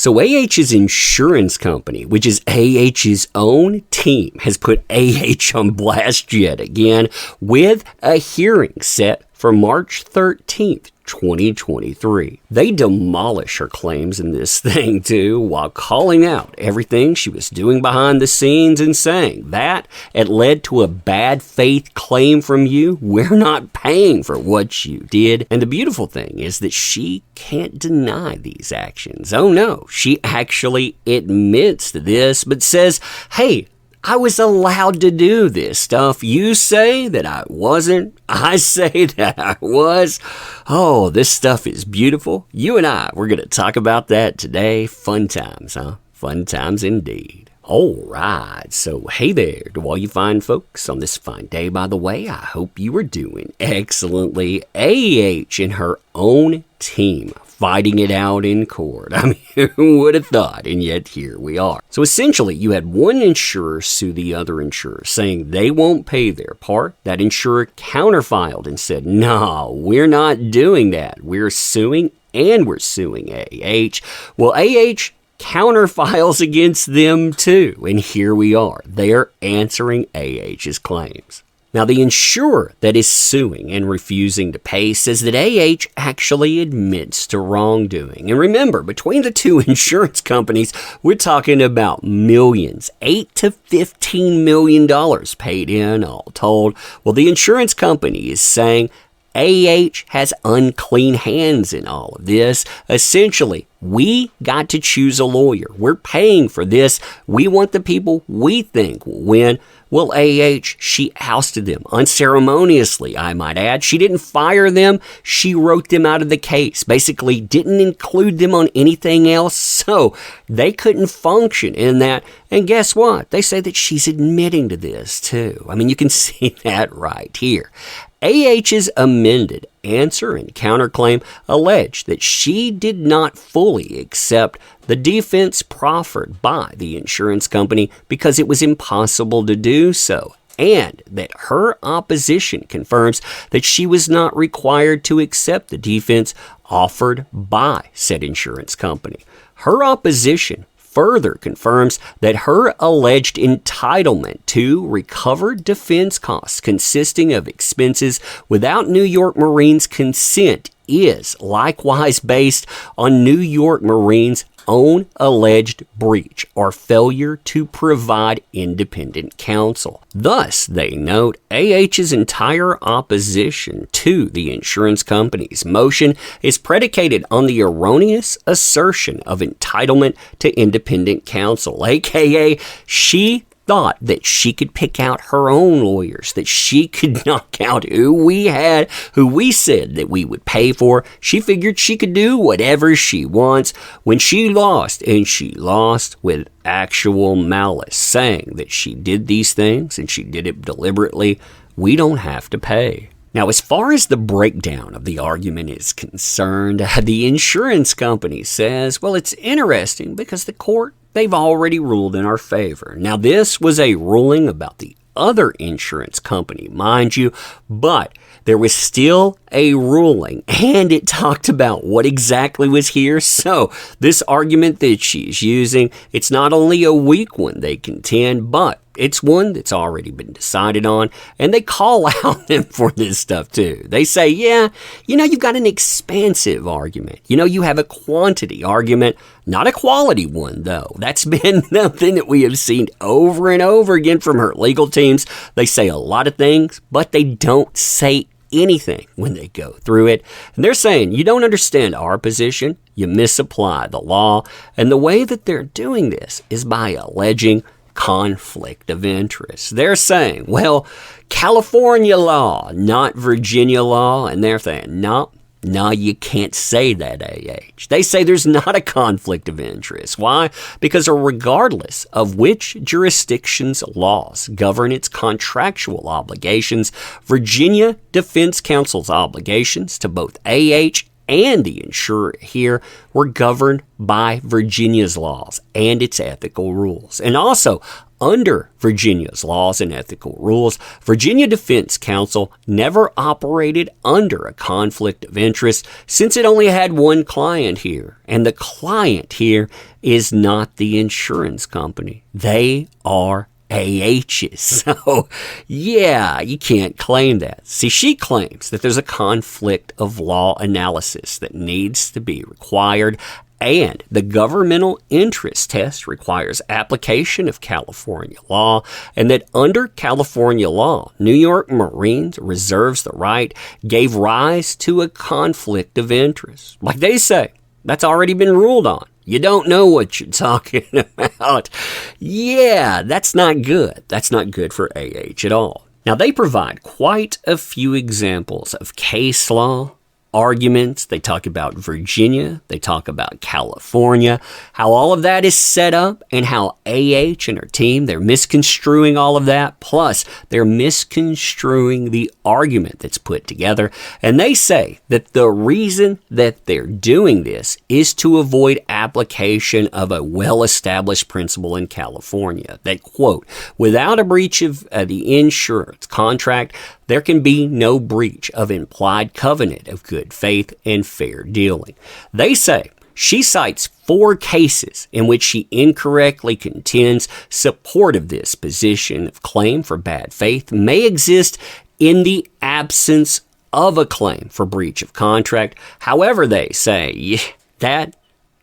So AH's insurance company, which is AH's own team, has put AH on blast yet again with a hearing set for March 13th, 2023. They demolish her claims in this thing too, while calling out everything she was doing behind the scenes and saying that it led to a bad faith claim from you. We're not paying for what you did. And the beautiful thing is that she can't deny these actions. Oh no, she actually admits to this, but says, hey, I was allowed to do this stuff. You say that I wasn't. I say that I was. Oh, this stuff is beautiful. You and we're going to talk about that today. Fun times, huh? Fun times indeed. All right, so hey there to all you fine folks on this fine day, by the way. I hope you are doing excellently. AH and her own team fighting it out in court. I mean, who would have thought? And yet here we are. So essentially, you had one insurer sue the other insurer, saying they won't pay their part. That insurer counterfiled and said, no, we're not doing that. We're suing, and we're suing AH. Well, AH counterfiles against them too. And here we are. They're answering AH's claims. Now, the insurer that is suing and refusing to pay says that AH actually admits to wrongdoing. And remember, between the two insurance companies, we're talking about millions, $8 to $15 million paid in, all told. Well, the insurance company is saying AH has unclean hands in all of this. Essentially, we got to choose a lawyer. We're paying for this. We want the people we think will win. Well, she ousted them unceremoniously, I might add. She didn't fire them. She wrote them out of the case. Basically, didn't include them on anything else. So they couldn't function in that. And guess what? They say that she's admitting to this too. I mean, you can see that right here. AH's amended answer and counterclaim allege that she did not fully accept the defense proffered by the insurance company because it was impossible to do so, and that her opposition confirms that she was not required to accept the defense offered by said insurance company. Her opposition further confirms that her alleged entitlement to recovered defense costs consisting of expenses without New York Marines' consent is likewise based on New York Marines' own alleged breach or failure to provide independent counsel. Thus, they note, AH's entire opposition to the insurance company's motion is predicated on the erroneous assertion of entitlement to independent counsel, aka she thought that she could pick out her own lawyers, that she could knock out who we said that we would pay for. She figured she could do whatever she wants when she lost, and she lost with actual malice, saying that she did these things and she did it deliberately. We don't have to pay. Now, as far as the breakdown of the argument is concerned, the insurance company says, well, it's interesting because the court, they've already ruled in our favor. Now, this was a ruling about the other insurance company, mind you, but there was still a ruling, and it talked about what exactly was here. So this argument that she's using, it's not only a weak one, they contend, but it's one that's already been decided on, and they call out them for this stuff too. They say, yeah, you've got an expansive argument. You have a quantity argument, not a quality one, though. That's been something that we have seen over and over again from her legal teams. They say a lot of things, but they don't say anything when they go through it. And they're saying, you don't understand our position, you misapply the law, and the way that they're doing this is by alleging conflict of interest. They're saying, well, California law, not Virginia law, and they're saying, no, you can't say that, AH. They say there's not a conflict of interest. Why? Because regardless of which jurisdiction's laws govern its contractual obligations, Virginia Defense Counsel's obligations to both AH and the insurer here were governed by Virginia's laws and its ethical rules. And also, under Virginia's laws and ethical rules, Virginia Defense Counsel never operated under a conflict of interest since it only had one client here. And the client here is not the insurance company. They are AHs. So, yeah, you can't claim that. See, she claims that there's a conflict of law analysis that needs to be required, and the governmental interest test requires application of California law, and that under California law, New York Marines reserves the right gave rise to a conflict of interest. Like they say, that's already been ruled on. You don't know what you're talking about. Yeah, that's not good. That's not good for AH at all. Now, they provide quite a few examples of case law arguments. They talk about Virginia. They talk about California, how all of that is set up, and how AH and her team, they're misconstruing all of that. Plus, they're misconstruing the argument that's put together. And they say that the reason that they're doing this is to avoid application of a well-established principle in California that, quote, without a breach of the insurance contract, there can be no breach of implied covenant of good faith and fair dealing. They say she cites 4 cases in which she incorrectly contends support of this position of claim for bad faith may exist in the absence of a claim for breach of contract. However, they say that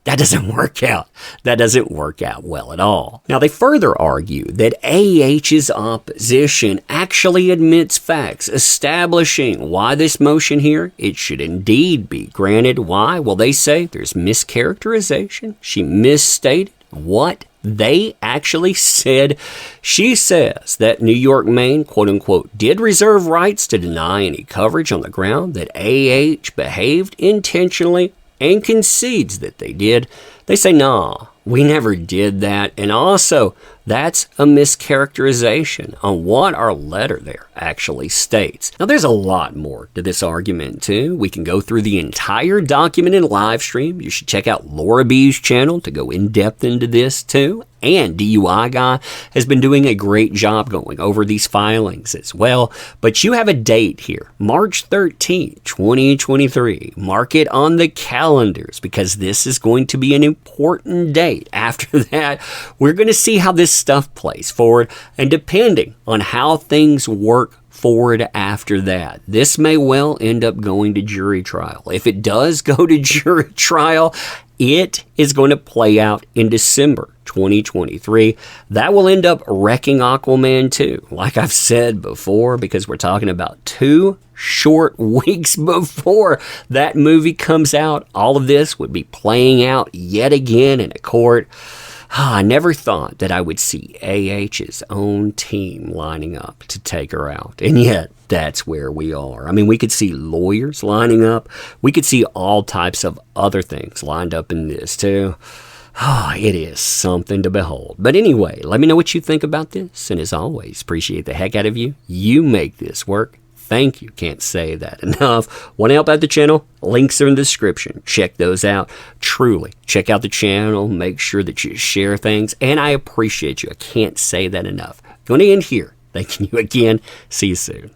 doesn't work out. That doesn't work out well at all. Now, they further argue that AH's opposition actually admits facts establishing why this motion here, it should indeed be granted. Why? Well, they say there's mischaracterization. She misstated what they actually said. She says that New York, Maine, quote unquote, did reserve rights to deny any coverage on the ground that AH behaved intentionally, and concedes that they did. They say, nah, we never did that. And also, that's a mischaracterization on what our letter there actually states. Now, there's a lot more to this argument, too. We can go through the entire document in live stream. You should check out Laura B's channel to go in depth into this, too. And DUI Guy has been doing a great job going over these filings as well. But you have a date here, March 13, 2023. Mark it on the calendars because this is going to be an important date. After that, we're going to see how this stuff plays forward. And depending on how things work forward after that, this may well end up going to jury trial. If it does go to jury trial, it is going to play out in December 2023. That will end up wrecking Aquaman 2, like I've said before, because we're talking about 2 short weeks before that movie comes out. All of this would be playing out yet again in a court. I never thought that I would see AH's own team lining up to take her out. And yet, that's where we are. I mean, we could see lawyers lining up. We could see all types of other things lined up in this, too. It is something to behold. But anyway, let me know what you think about this. And as always, appreciate the heck out of you. You make this work. Thank you. Can't say that enough. Want to help out the channel? Links are in the description. Check those out. Truly, check out the channel. Make sure that you share things. And I appreciate you. I can't say that enough. Going to end here. Thanking you again. See you soon.